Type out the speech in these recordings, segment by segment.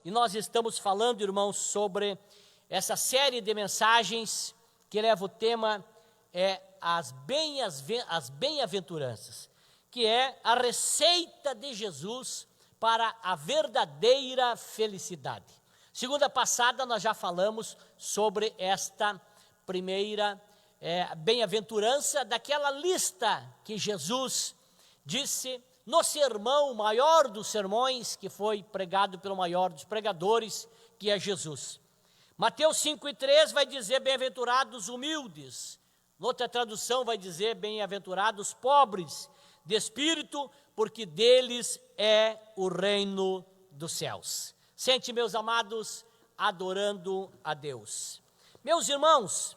e nós estamos falando, irmãos, sobre essa série de mensagens que leva o tema as bem-aventuranças, que é a receita de Jesus para a verdadeira felicidade. Segunda passada nós já falamos sobre esta primeira bem-aventurança, daquela lista que Jesus disse no sermão, maior dos sermões, que foi pregado pelo maior dos pregadores, que é Jesus. Mateus 5:3 vai dizer: bem-aventurados humildes. Noutra tradução vai dizer: bem-aventurados pobres de espírito, porque deles é o reino dos céus. Sente, meus amados, adorando a Deus. Meus irmãos,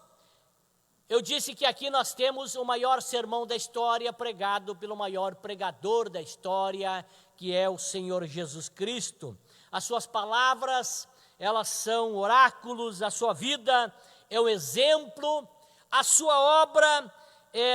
eu disse que aqui nós temos o maior sermão da história, pregado pelo maior pregador da história, que é o Senhor Jesus Cristo. As suas palavras, elas são oráculos, a sua vida é um exemplo, a sua obra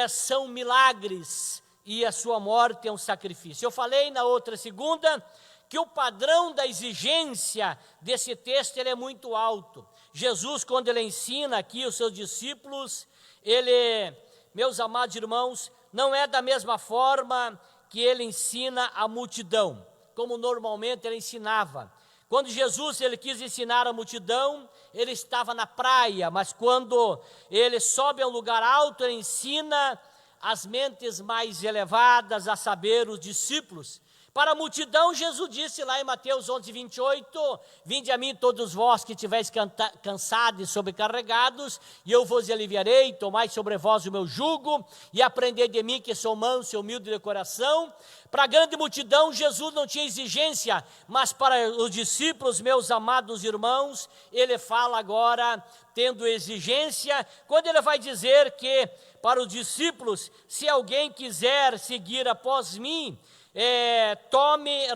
são milagres e a sua morte é um sacrifício. Eu falei na outra segunda que o padrão da exigência desse texto ele é muito alto. Jesus, quando ele ensina aqui os seus discípulos, ele, meus amados irmãos, não é da mesma forma que ele ensina a multidão, como normalmente ele ensinava. Quando Jesus ele quis ensinar a multidão, ele estava na praia, mas quando ele sobe a um lugar alto, ele ensina as mentes mais elevadas, a saber, os discípulos. Para a multidão, Jesus disse lá em Mateus 11:28, vinde a mim todos vós que estivéis cansados e sobrecarregados, e eu vos aliviarei, tomai sobre vós o meu jugo, e aprendei de mim que sou manso e humilde de coração. Para a grande multidão, Jesus não tinha exigência, mas para os discípulos, meus amados irmãos, ele fala agora tendo exigência, quando ele vai dizer que para os discípulos, se alguém quiser seguir após mim,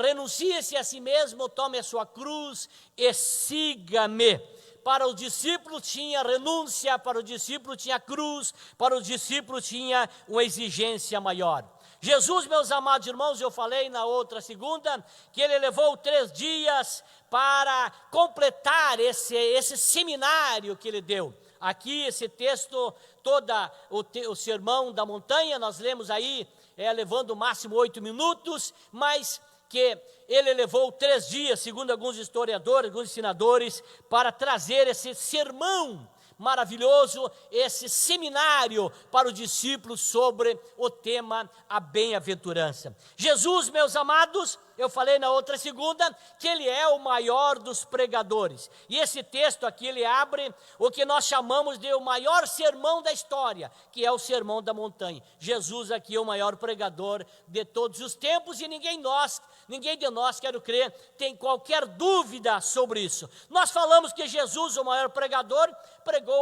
renuncie-se a si mesmo, tome a sua cruz e siga-me. Para os discípulos tinha renúncia, para os discípulos tinha cruz, para os discípulos tinha uma exigência maior. Jesus, meus amados irmãos, eu falei na outra segunda, que ele levou 3 dias para completar esse seminário que ele deu. Aqui, esse texto, o sermão da montanha, nós lemos aí, levando o máximo 8 minutos, mas que ele levou 3 dias, segundo alguns historiadores, alguns ensinadores, para trazer esse sermão maravilhoso, esse seminário para os discípulos sobre o tema a bem-aventurança. Jesus, meus amados, eu falei na outra segunda que ele é o maior dos pregadores. E esse texto aqui, ele abre o que nós chamamos de o maior sermão da história, que é o Sermão da Montanha. Jesus aqui é o maior pregador de todos os tempos e ninguém de nós, quero crer, tem qualquer dúvida sobre isso. Nós falamos que Jesus, o maior pregador, pregou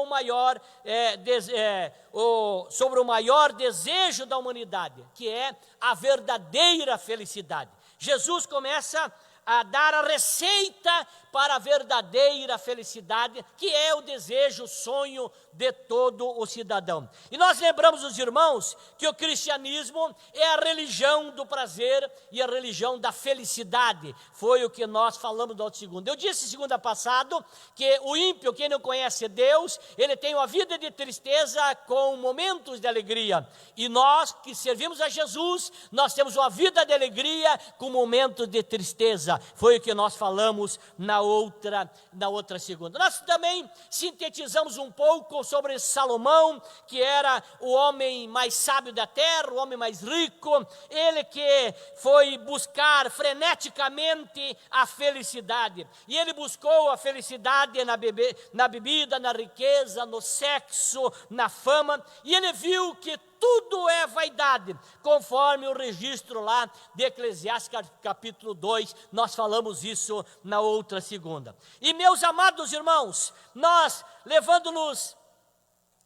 sobre o maior desejo da humanidade, que é a verdadeira felicidade. Jesus começa a dar a receita para a verdadeira felicidade, que é o desejo, o sonho de todo o cidadão. E nós lembramos os irmãos que o cristianismo é a religião do prazer e a religião da felicidade. Foi o que nós falamos na outra segunda. Eu disse segunda passada que o ímpio, quem não conhece Deus, ele tem uma vida de tristeza com momentos de alegria. E nós que servimos a Jesus, nós temos uma vida de alegria com momentos de tristeza. Foi o que nós falamos na outra segunda. Nós também sintetizamos um pouco sobre Salomão, que era o homem mais sábio da terra, o homem mais rico, ele que foi buscar freneticamente a felicidade. E ele buscou a felicidade na bebida, na riqueza, no sexo, na fama, e ele viu que tudo é vaidade, conforme o registro lá de Eclesiastes capítulo 2, nós falamos isso na outra segunda. E meus amados irmãos, nós levando-nos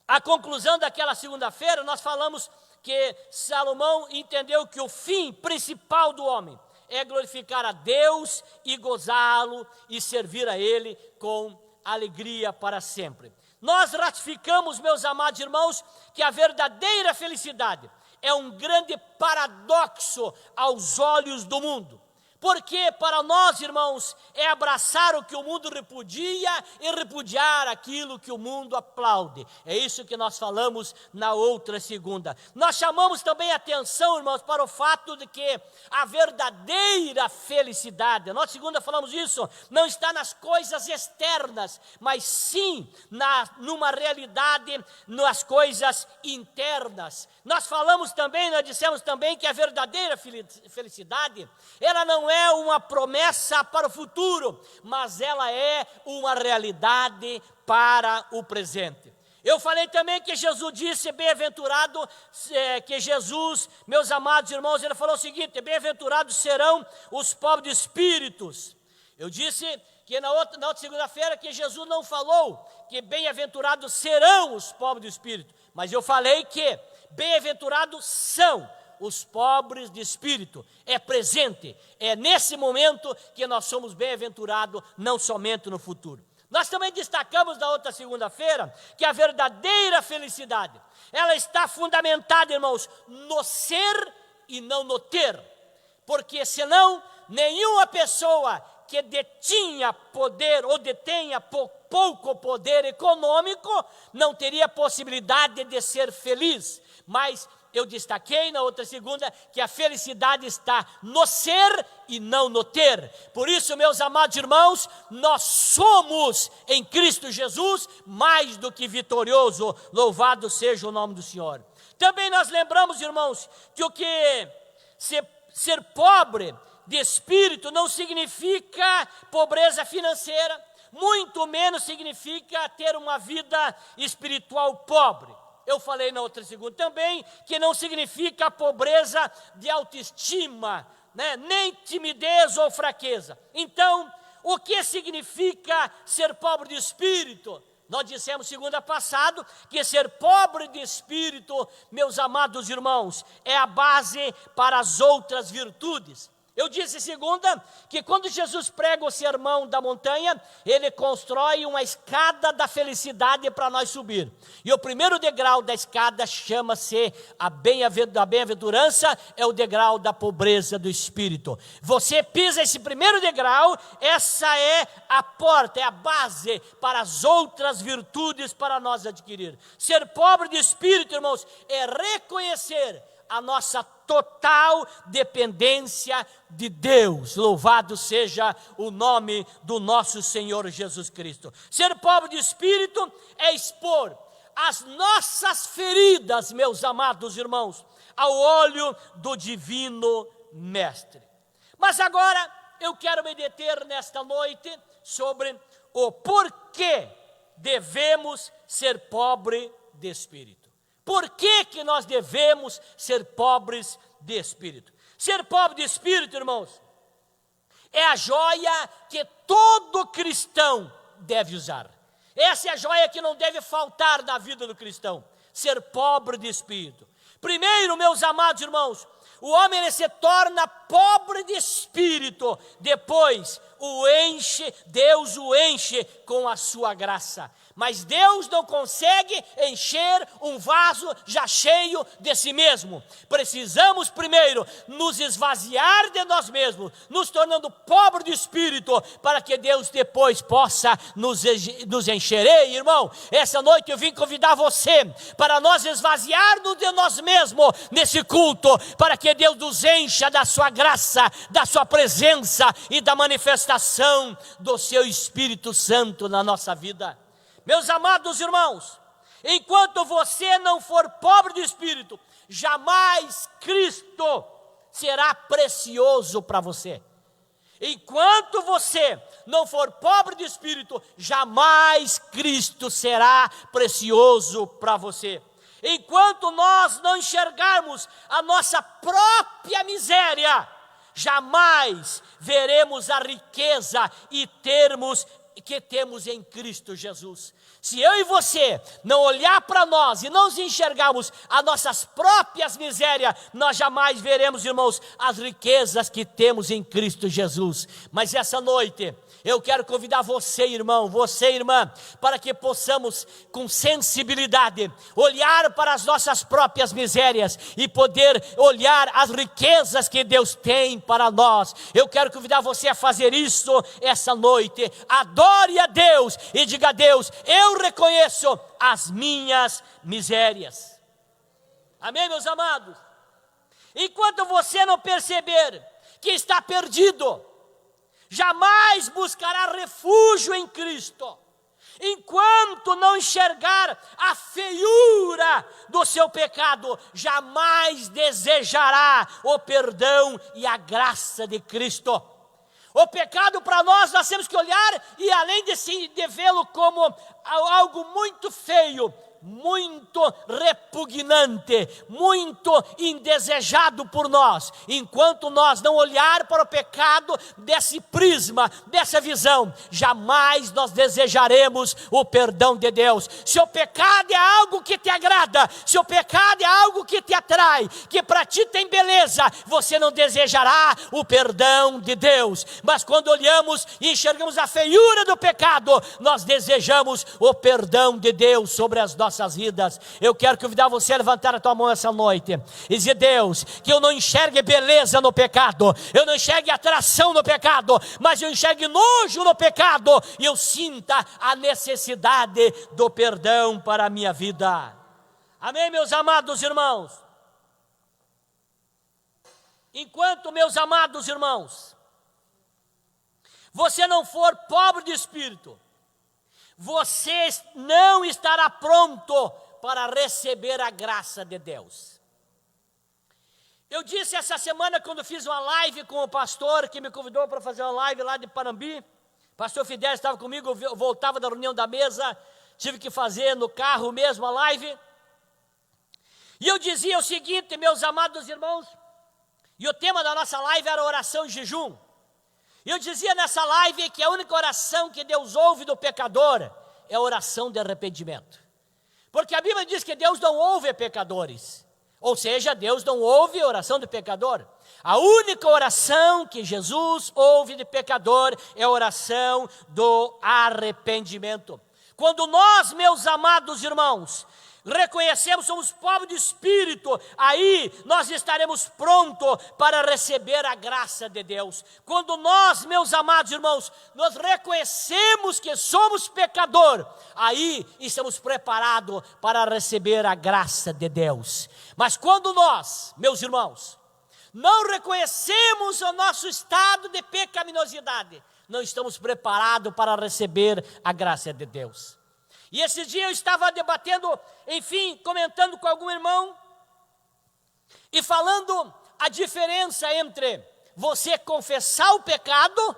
à conclusão daquela segunda-feira, nós falamos que Salomão entendeu que o fim principal do homem é glorificar a Deus e gozá-lo e servir a Ele com alegria para sempre. Nós ratificamos, meus amados irmãos, que a verdadeira felicidade é um grande paradoxo aos olhos do mundo. Porque para nós, irmãos, é abraçar o que o mundo repudia e repudiar aquilo que o mundo aplaude. É isso que nós falamos na outra segunda. Nós chamamos também atenção, irmãos, para o fato de que a verdadeira felicidade, na segunda falamos isso, não está nas coisas externas, mas sim numa realidade, nas coisas internas. Nós falamos também, nós dissemos também que a verdadeira felicidade, ela não é uma promessa para o futuro, mas ela é uma realidade para o presente. Eu falei também que Jesus disse, bem-aventurado, que Jesus, meus amados irmãos, ele falou o seguinte, bem-aventurados serão os pobres de espíritos. Eu disse que na outra segunda-feira que Jesus não falou que bem-aventurados serão os pobres de espírito, mas eu falei que bem-aventurados são os pobres de espírito, é presente, é nesse momento que nós somos bem-aventurados, não somente no futuro. Nós também destacamos na outra segunda-feira que a verdadeira felicidade, ela está fundamentada, irmãos, no ser e não no ter, porque senão nenhuma pessoa que detinha poder ou detenha pouco poder econômico não teria possibilidade de ser feliz, mas eu destaquei na outra segunda que a felicidade está no ser e não no ter. Por isso, meus amados irmãos, nós somos em Cristo Jesus mais do que vitorioso. Louvado seja o nome do Senhor. Também nós lembramos, irmãos, que o que ser pobre de espírito não significa pobreza financeira, muito menos significa ter uma vida espiritual pobre. Eu falei na outra segunda também que não significa pobreza de autoestima, né? Nem timidez ou fraqueza. Então, o que significa ser pobre de espírito? Nós dissemos segunda passada que ser pobre de espírito, meus amados irmãos, é a base para as outras virtudes. Eu disse segunda que quando Jesus prega o sermão da montanha, ele constrói uma escada da felicidade para nós subir. E o primeiro degrau da escada chama-se a bem-aventurança, é o degrau da pobreza do espírito. Você pisa esse primeiro degrau, essa é a porta, é a base para as outras virtudes para nós adquirir. Ser pobre de espírito, irmãos, é reconhecer a nossa total dependência de Deus. Louvado seja o nome do nosso Senhor Jesus Cristo. Ser pobre de espírito é expor as nossas feridas, meus amados irmãos, ao olho do divino Mestre. Mas agora eu quero me deter nesta noite sobre o porquê devemos ser pobre de espírito. Por que nós devemos ser pobres de espírito? Ser pobre de espírito, irmãos, é a joia que todo cristão deve usar. Essa é a joia que não deve faltar na vida do cristão. Ser pobre de espírito. Primeiro, meus amados irmãos, o homem ele se torna pobre de espírito. Depois, Deus o enche com a sua graça. Mas Deus não consegue encher um vaso já cheio de si mesmo. Precisamos primeiro nos esvaziar de nós mesmos, nos tornando pobres de espírito, para que Deus depois possa nos encher. Ei, irmão, essa noite eu vim convidar você para nós esvaziarmos de nós mesmos nesse culto, para que Deus nos encha da sua graça, da sua presença e da manifestação do seu Espírito Santo na nossa vida. Meus amados irmãos, enquanto você não for pobre de espírito, jamais Cristo será precioso para você. Enquanto você não for pobre de espírito, jamais Cristo será precioso para você. Enquanto nós não enxergarmos a nossa própria miséria, jamais veremos a riqueza e termos que temos em Cristo Jesus. Se eu e você não olhar para nós e não nos enxergarmos as nossas próprias misérias, nós jamais veremos, irmãos, as riquezas que temos em Cristo Jesus. Mas essa noite eu quero convidar você, irmão, você, irmã, para que possamos, com sensibilidade, olhar para as nossas próprias misérias e poder olhar as riquezas que Deus tem para nós. Eu quero convidar você a fazer isso essa noite. Adore a Deus e diga a Deus: eu reconheço as minhas misérias. Amém, meus amados? Enquanto você não perceber que está perdido, jamais buscará refúgio em Cristo. Enquanto não enxergar a feiura do seu pecado, jamais desejará o perdão e a graça de Cristo. O pecado para nós temos que olhar e além de vê-lo como algo muito feio, muito repugnante, muito indesejado por nós, enquanto nós não olhar para o pecado desse prisma, dessa visão, jamais nós desejaremos o perdão de Deus. Se o pecado é algo que te agrada, se o pecado é algo que te atrai, que para ti tem beleza, você não desejará o perdão de Deus. Mas quando olhamos e enxergamos a feiura do pecado, nós desejamos o perdão de Deus sobre as nossas vidas. Eu quero convidar você a levantar a tua mão essa noite e dizer: Deus, que eu não enxergue beleza no pecado, eu não enxergue atração no pecado, mas eu enxergue nojo no pecado e eu sinta a necessidade do perdão para a minha vida. Amém, meus amados irmãos? Enquanto, meus amados irmãos, você não for pobre de espírito, você não estará pronto para receber a graça de Deus. Eu disse essa semana, quando fiz uma live com o pastor que me convidou para fazer uma live lá de Panambi, pastor Fidel estava comigo, eu voltava da reunião da mesa, tive que fazer no carro mesmo a live, e eu dizia o seguinte, meus amados irmãos, e o tema da nossa live era oração e jejum. Eu dizia nessa live que a única oração que Deus ouve do pecador é a oração de arrependimento. Porque a Bíblia diz que Deus não ouve pecadores. Ou seja, Deus não ouve a oração do pecador. A única oração que Jesus ouve de pecador é a oração do arrependimento. Quando nós, meus amados irmãos, reconhecemos, somos pobres de espírito, aí nós estaremos prontos para receber a graça de Deus. Quando nós, meus amados irmãos, nós reconhecemos que somos pecador, aí estamos preparados para receber a graça de Deus. Mas quando nós, meus irmãos, não reconhecemos o nosso estado de pecaminosidade, não estamos preparados para receber a graça de Deus. E esse dia eu estava debatendo, enfim, comentando com algum irmão e falando a diferença entre você confessar o pecado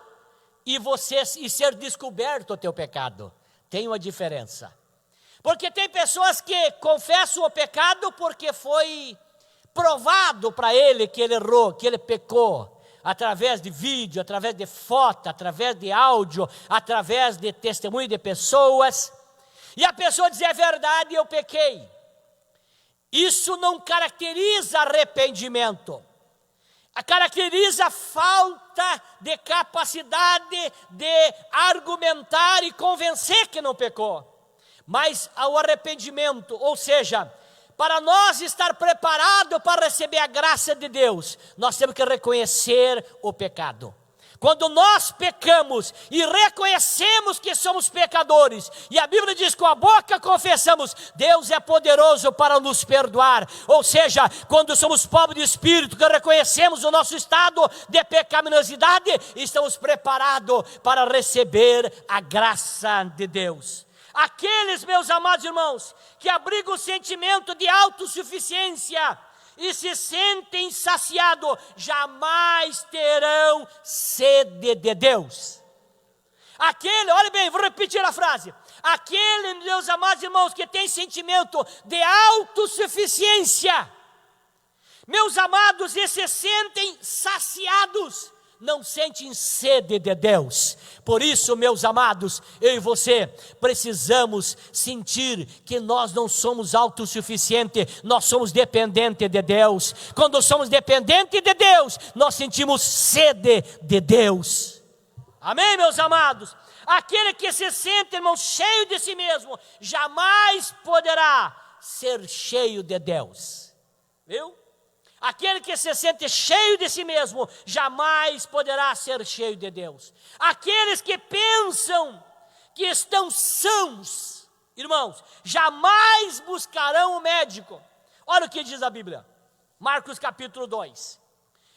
e ser descoberto o teu pecado. Tem uma diferença. Porque tem pessoas que confessam o pecado porque foi provado para ele que ele errou, que ele pecou, através de vídeo, através de foto, através de áudio, através de testemunho de pessoas. E a pessoa diz: é verdade, eu pequei. Isso não caracteriza arrependimento. Caracteriza falta de capacidade de argumentar e convencer que não pecou. Mas ao arrependimento, ou seja, para nós estar preparados para receber a graça de Deus, nós temos que reconhecer o pecado. Quando nós pecamos e reconhecemos que somos pecadores, e a Bíblia diz que com a boca confessamos, Deus é poderoso para nos perdoar. Ou seja, quando somos pobres de espírito, que reconhecemos o nosso estado de pecaminosidade, estamos preparados para receber a graça de Deus. Aqueles, meus amados irmãos, que abrigam o sentimento de autossuficiência e se sentem saciados, jamais terão sede de Deus. Aquele, olha bem, vou repetir a frase. Aquele, meus amados irmãos, que tem sentimento de autossuficiência, meus amados, e se sentem saciados, não sentem sede de Deus. Por isso, meus amados, eu e você precisamos sentir que nós não somos autossuficientes, nós somos dependentes de Deus. Quando somos dependentes de Deus, nós sentimos sede de Deus. Amém, meus amados? Aquele que se sente, irmão, cheio de si mesmo, jamais poderá ser cheio de Deus. Viu? Aquele que se sente cheio de si mesmo, jamais poderá ser cheio de Deus. Aqueles que pensam que estão sãos, irmãos, jamais buscarão o médico. Olha o que diz a Bíblia. Marcos capítulo 2,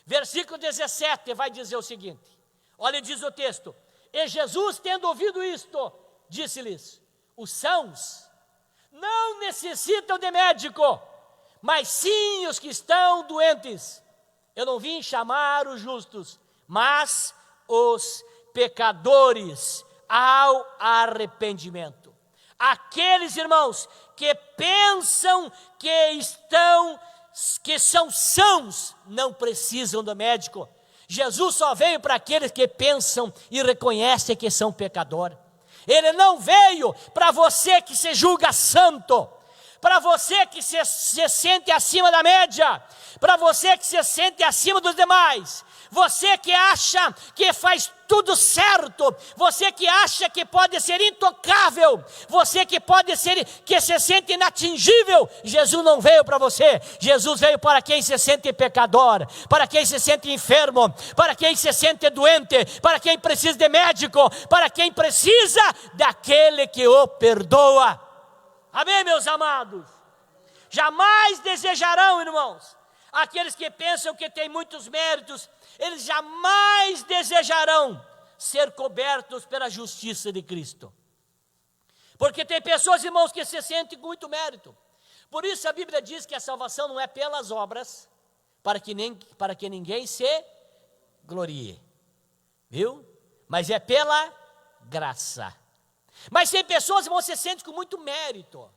versículo 17, vai dizer o seguinte. Olha, diz o texto. E Jesus, tendo ouvido isto, disse-lhes: os sãos não necessitam de médico, mas sim os que estão doentes. Eu não vim chamar os justos, mas os pecadores ao arrependimento. Aqueles, irmãos, que pensam que são sãos, não precisam do médico. Jesus só veio para aqueles que pensam e reconhecem que são pecadores. Ele não veio para você que se julga santo, para você que se sente acima da média, para você que se sente acima dos demais, você que acha que faz tudo certo, você que acha que pode ser intocável, você que se sente inatingível. Jesus não veio para você, Jesus veio para quem se sente pecador, para quem se sente enfermo, para quem se sente doente, para quem precisa de médico, para quem precisa daquele que o perdoa. Amém, meus amados? Jamais desejarão, irmãos, aqueles que pensam que têm muitos méritos, eles jamais desejarão ser cobertos pela justiça de Cristo. Porque tem pessoas, irmãos, que se sentem com muito mérito. Por isso a Bíblia diz que a salvação não é pelas obras, para que ninguém se glorie, viu? Mas é pela graça. Mas tem pessoas, irmãos, que se sentem com muito mérito.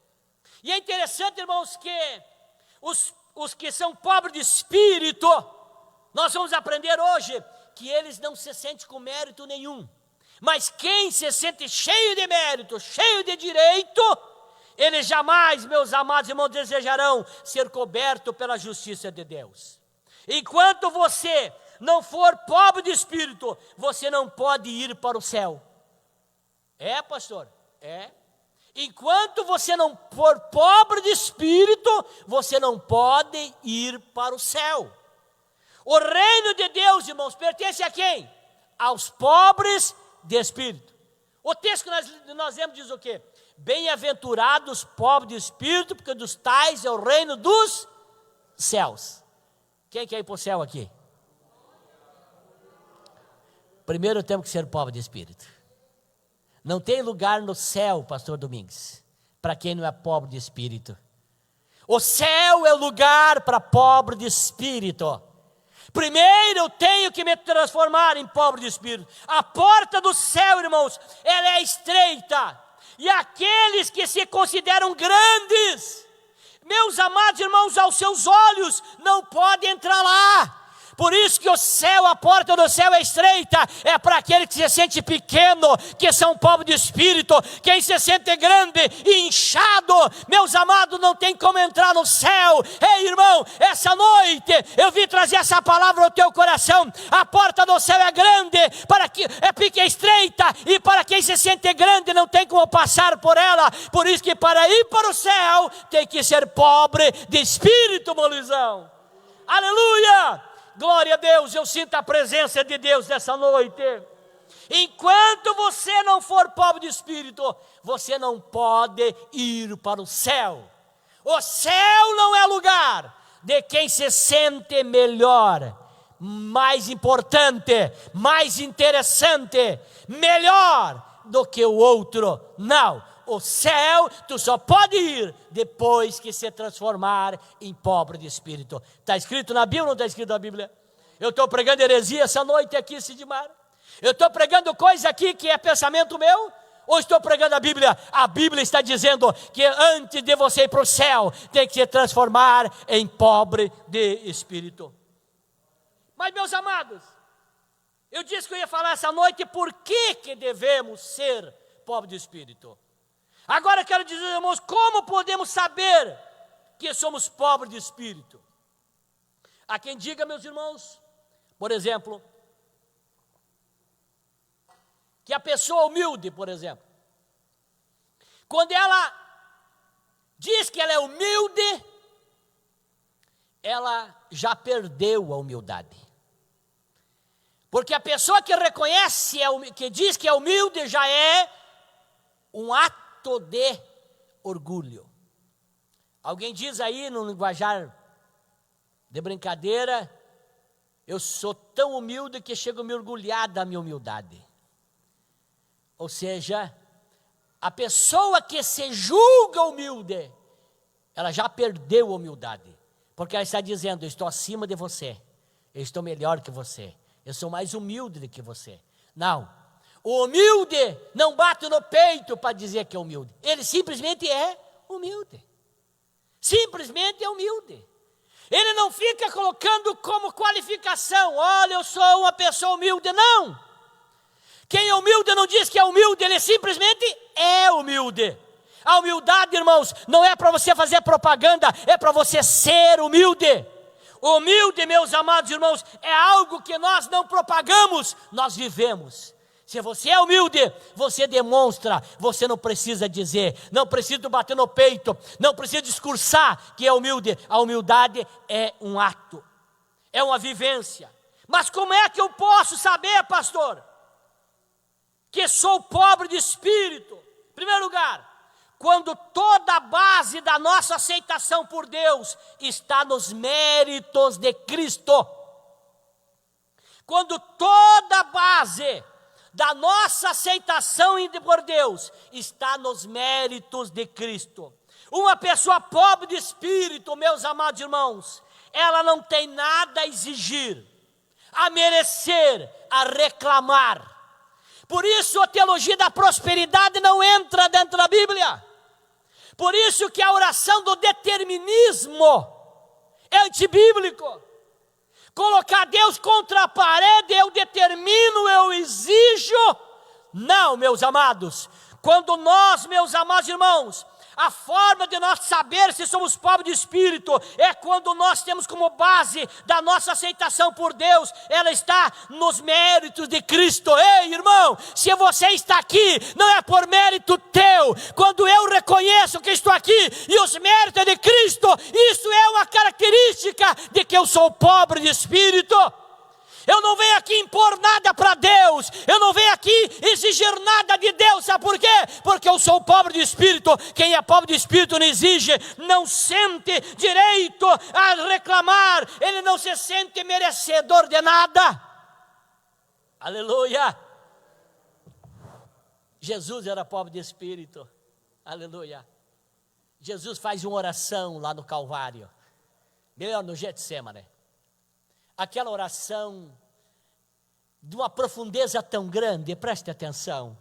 E é interessante, irmãos, que os que são pobres de espírito, nós vamos aprender hoje que eles não se sentem com mérito nenhum. Mas quem se sente cheio de mérito, cheio de direito, eles jamais, meus amados irmãos, desejarão ser coberto pela justiça de Deus. Enquanto você não for pobre de espírito, você não pode ir para o céu. É, pastor? É. Enquanto você não for pobre de espírito, você não pode ir para o céu. O reino de Deus, irmãos, pertence a quem? Aos pobres de espírito. O texto que nós lemos diz o quê? Bem-aventurados pobres de espírito, porque dos tais é o reino dos céus. Quem quer ir para o céu aqui? Primeiro temos que ser pobre de espírito. Não tem lugar no céu, pastor Domingues, para quem não é pobre de espírito. O céu é o lugar para pobre de espírito. Primeiro eu tenho que me transformar em pobre de espírito. A porta do céu, irmãos, ela é estreita. E aqueles que se consideram grandes, meus amados irmãos, aos seus olhos, não podem entrar lá. Por isso que o céu, a porta do céu é estreita, é para aquele que se sente pequeno, que são pobres de espírito. Quem se sente grande e inchado, meus amados, não tem como entrar no céu. Ei, irmão, essa noite eu vim trazer essa palavra ao teu coração. A porta do céu é grande, é estreita, e para quem se sente grande não tem como passar por ela. Por isso que para ir para o céu tem que ser pobre de espírito, meu Luizão. Aleluia! Glória a Deus, eu sinto a presença de Deus nessa noite. Enquanto você não for pobre de espírito, você não pode ir para o céu. O céu não é lugar de quem se sente melhor, mais importante, mais interessante, melhor do que o outro. Não. O céu, tu só pode ir depois que se transformar em pobre de espírito. Está escrito na Bíblia ou não está escrito na Bíblia? Eu estou pregando heresia essa noite aqui, Sidmar? Eu estou pregando coisa aqui que é pensamento meu? Ou estou pregando a Bíblia? A Bíblia está dizendo que antes de você ir para o céu, tem que se transformar em pobre de espírito. Mas, meus amados, Eu disse que eu ia falar essa noite por que devemos ser pobres de espírito. Agora eu quero dizer, irmãos, como podemos saber que somos pobres de espírito? Há quem diga, meus irmãos, por exemplo, que a pessoa humilde, por exemplo, quando ela diz que ela é humilde, ela já perdeu a humildade. Porque a pessoa que reconhece, que diz que é humilde, já é um ato de orgulho. Alguém diz aí no linguajar de brincadeira, eu sou tão humilde que chego a me orgulhar da minha humildade. Ou seja, a pessoa que se julga humilde, ela já perdeu a humildade. Porque ela está dizendo, eu estou acima de você, eu estou melhor que você, eu sou mais humilde do que você. Não, o humilde não bate no peito para dizer que é humilde. Ele simplesmente é humilde. Simplesmente é humilde. Ele não fica colocando como qualificação, olha, eu sou uma pessoa humilde, não. Quem é humilde não diz que é humilde, ele simplesmente é humilde. A humildade, irmãos, não é para você fazer propaganda, é para você ser humilde. Humilde, meus amados irmãos, é algo que nós não propagamos, nós vivemos. Se você é humilde, você demonstra, você não precisa dizer, não precisa bater no peito, não precisa discursar que é humilde. A humildade é um ato, é uma vivência. Mas como é que eu posso saber, pastor, que sou pobre de espírito? Em primeiro lugar, quando toda a base da nossa aceitação por Deus está nos méritos de Cristo. Quando toda a base da nossa aceitação por Deus está nos méritos de Cristo. Uma pessoa pobre de espírito, meus amados irmãos, ela não tem nada a exigir, a merecer, a reclamar. Por isso a teologia da prosperidade não entra dentro da Bíblia. Por isso que a oração do determinismo é antibíblico. Colocar Deus contra a parede, eu determino, eu exijo. Não, meus amados. Quando nós, meus amados irmãos, a forma de nós saber se somos pobres de espírito é quando nós temos como base da nossa aceitação por Deus, ela está nos méritos de Cristo. Ei, irmão, se você está aqui, não é por mérito teu. Quando eu reconheço que estou aqui e os méritos de Cristo, isso é uma característica de que eu sou pobre de espírito. Eu não venho aqui impor nada para Deus, eu não venho aqui exigir nada de Deus, sabe por quê? Porque eu sou pobre de espírito. Quem é pobre de espírito não exige, não sente direito a reclamar, ele não se sente merecedor de nada. Aleluia! Jesus era pobre de espírito, aleluia. Jesus faz uma oração lá no Calvário, melhor no Getsemane. Aquela oração de uma profundeza tão grande, preste atenção.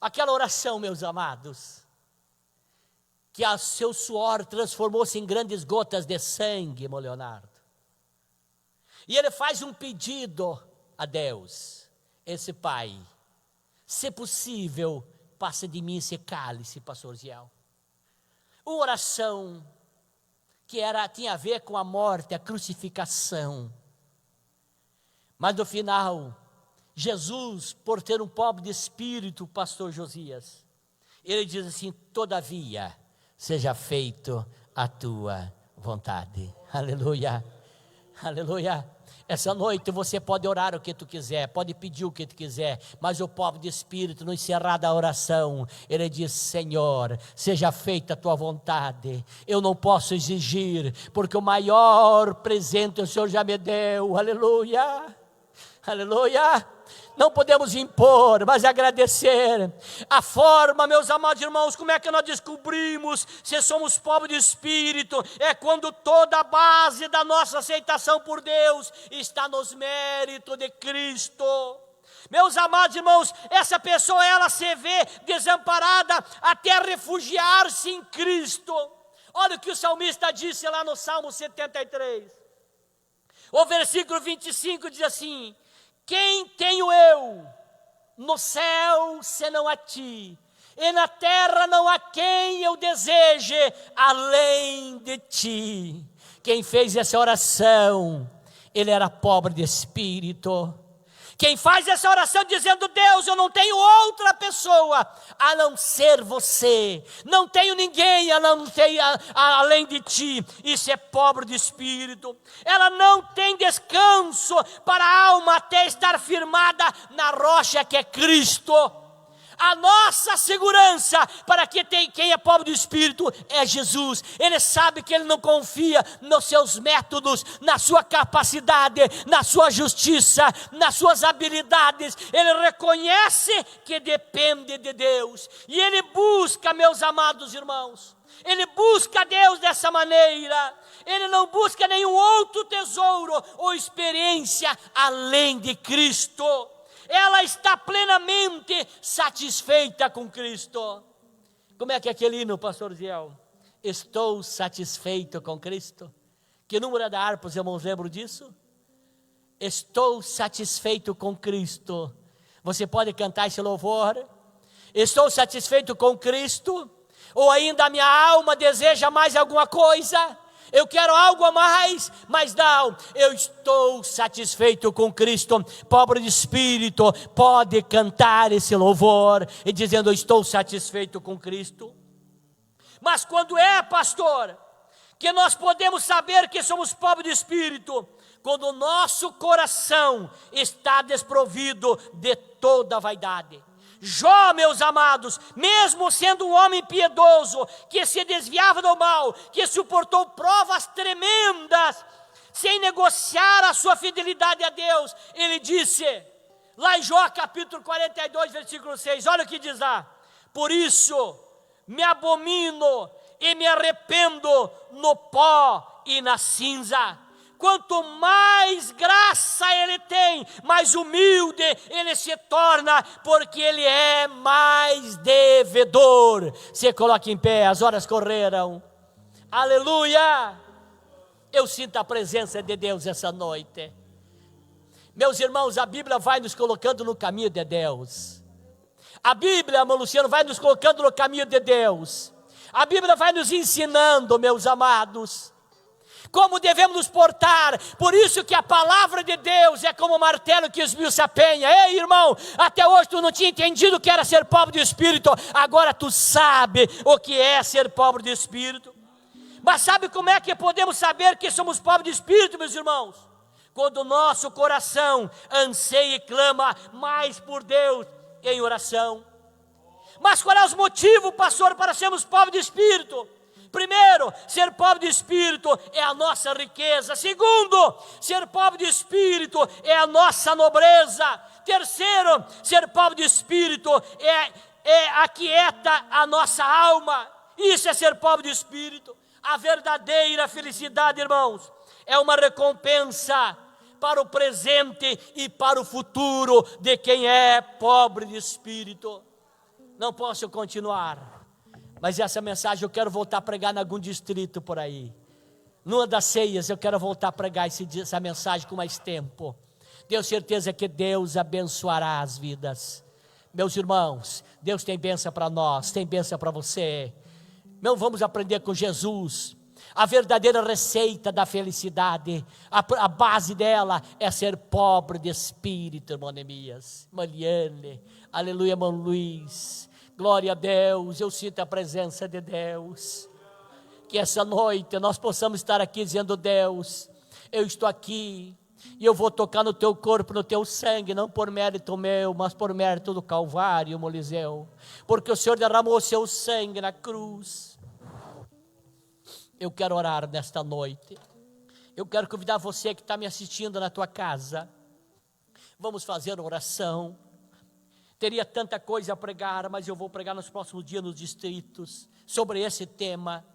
Aquela oração, meus amados, que o seu suor transformou-se em grandes gotas de sangue, meu Leonardo. E ele faz um pedido a Deus, esse Pai, se possível, passa de mim esse cálice, pastor Ziel. Uma oração que tinha a ver com a morte, a crucificação. Mas no final, Jesus, por ter um pobre de espírito, pastor Josias, ele diz assim, todavia, seja feito a tua vontade. Aleluia, aleluia. Essa noite você pode orar o que tu quiser, pode pedir o que tu quiser, mas o pobre de espírito, no encerrar da oração, ele diz, Senhor, seja feita a tua vontade. Eu não posso exigir, porque o maior presente o Senhor já me deu. Aleluia, aleluia. Não podemos impor, mas agradecer. A forma, meus amados irmãos, como é que nós descobrimos se somos pobres de espírito? É quando toda a base da nossa aceitação por Deus está nos méritos de Cristo. Meus amados irmãos, essa pessoa, ela se vê desamparada até refugiar-se em Cristo. Olha o que o salmista disse lá no Salmo 73. O versículo 25 diz assim, Quem tenho eu no céu senão a ti? E na terra não há quem eu deseje além de ti. Quem fez essa oração, ele era pobre de espírito. Quem faz essa oração dizendo: Deus, eu não tenho outra pessoa a não ser você, não tenho ninguém além de ti, isso é pobre de espírito. Ela não tem descanso para a alma até estar firmada na rocha que é Cristo. A nossa segurança para quem é pobre de espírito é Jesus. Ele sabe que ele não confia nos seus métodos, na sua capacidade, na sua justiça, nas suas habilidades. Ele reconhece que depende de Deus. E ele busca, meus amados irmãos, ele busca Deus dessa maneira. Ele não busca nenhum outro tesouro ou experiência além de Cristo. Ela está plenamente satisfeita com Cristo. Como é que é aquele hino, pastor Ziel? Estou satisfeito com Cristo. Que número é da harpa, os irmãos lembram disso? Estou satisfeito com Cristo. Você pode cantar esse louvor? Estou satisfeito com Cristo? Ou ainda a minha alma deseja mais alguma coisa? Eu quero algo a mais, mas não, eu estou satisfeito com Cristo. Pobre de espírito pode cantar esse louvor e dizendo: eu estou satisfeito com Cristo. Mas quando é, pastor, que nós podemos saber que somos pobres de espírito? Quando o nosso coração está desprovido de toda vaidade. Jó, meus amados, mesmo sendo um homem piedoso, que se desviava do mal, que suportou provas tremendas, sem negociar a sua fidelidade a Deus, ele disse, lá em Jó capítulo 42, versículo 6, olha o que diz lá: por isso me abomino e me arrependo no pó e na cinza. Quanto mais graça ele tem, mais humilde ele se torna, porque ele é mais devedor. Se coloque em pé, as horas correram. Aleluia! Eu sinto a presença de Deus essa noite. Meus irmãos, a Bíblia vai nos colocando no caminho de Deus. A Bíblia, irmão Luciano, vai nos colocando no caminho de Deus. A Bíblia vai nos ensinando, meus amados, como devemos nos portar. Por isso que a palavra de Deus é como o martelo que esmiuça a penha. Ei, irmão, até hoje tu não tinha entendido o que era ser pobre de espírito, agora tu sabe o que é ser pobre de espírito. Mas sabe como é que podemos saber que somos pobres de espírito, meus irmãos? Quando o nosso coração anseia e clama mais por Deus em oração. Mas qual é o motivo, pastor, para sermos pobres de espírito? Primeiro, ser pobre de espírito é a nossa riqueza. Segundo, ser pobre de espírito é a nossa nobreza. Terceiro, ser pobre de espírito aquieta a nossa alma. Isso é ser pobre de espírito. A verdadeira felicidade, irmãos, é uma recompensa para o presente e para o futuro de quem é pobre de espírito. Não posso continuar. Mas essa mensagem eu quero voltar a pregar em algum distrito por aí. Numa das ceias eu quero voltar a pregar essa mensagem com mais tempo. Tenho certeza que Deus abençoará as vidas. Meus irmãos, Deus tem bênção para nós, tem bênção para você. Não vamos aprender com Jesus. A verdadeira receita da felicidade, a base dela é ser pobre de espírito, irmão Neemias, Mariane, aleluia, irmão Luiz. Glória a Deus, eu sinto a presença de Deus. Que essa noite nós possamos estar aqui dizendo: Deus, eu estou aqui e eu vou tocar no teu corpo, no teu sangue, não por mérito meu, mas por mérito do Calvário, Moliseu. Porque o Senhor derramou o seu sangue na cruz. Eu quero orar nesta noite. Eu quero convidar você que está me assistindo na tua casa. Vamos fazer oração. Teria tanta coisa a pregar, mas eu vou pregar nos próximos dias nos distritos sobre esse tema.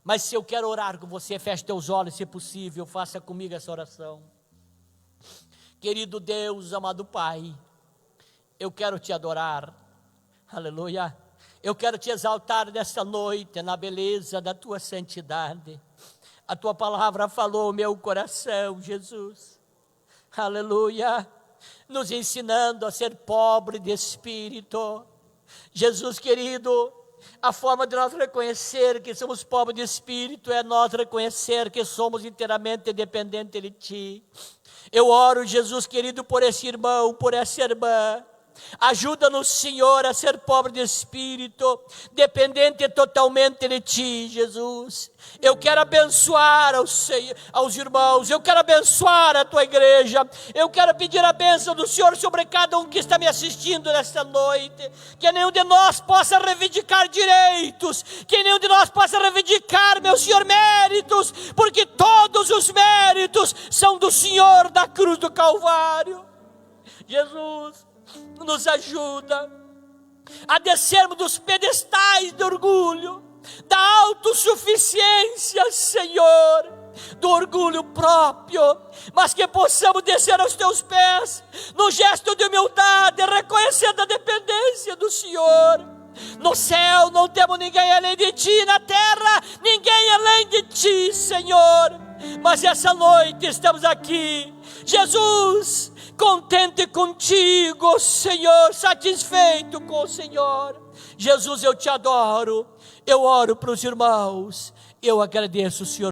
Mas se eu quero orar com você, feche teus olhos, se possível, faça comigo essa oração. Querido Deus, amado Pai, eu quero te adorar, aleluia. Eu quero te exaltar nesta noite, na beleza da tua santidade. A tua palavra falou ao meu coração, Jesus, aleluia. nos ensinando a ser pobre de espírito. Jesus querido, a forma de nós reconhecer que somos pobres de espírito é nós reconhecer que somos inteiramente dependentes de Ti. Eu oro, Jesus querido, por esse irmão, por essa irmã. Ajuda-nos, Senhor, a ser pobre de espírito, dependente totalmente de Ti, Jesus. Eu quero abençoar aos irmãos, eu quero abençoar a Tua igreja, eu quero pedir a bênção do Senhor sobre cada um que está me assistindo nesta noite, que nenhum de nós possa reivindicar direitos, que nenhum de nós possa reivindicar, meu Senhor, méritos, porque todos os méritos são do Senhor da cruz do Calvário. Jesus, nos ajuda a descermos dos pedestais de orgulho, da autossuficiência, Senhor, do orgulho próprio, mas que possamos descer aos Teus pés, no gesto de humildade, reconhecendo a dependência do Senhor. No céu não temos ninguém além de Ti, na terra ninguém além de Ti, Senhor. Mas essa noite estamos aqui, Jesus, contente contigo, Senhor, satisfeito com o Senhor. Jesus, eu Te adoro, eu oro para os irmãos, eu agradeço, Senhor.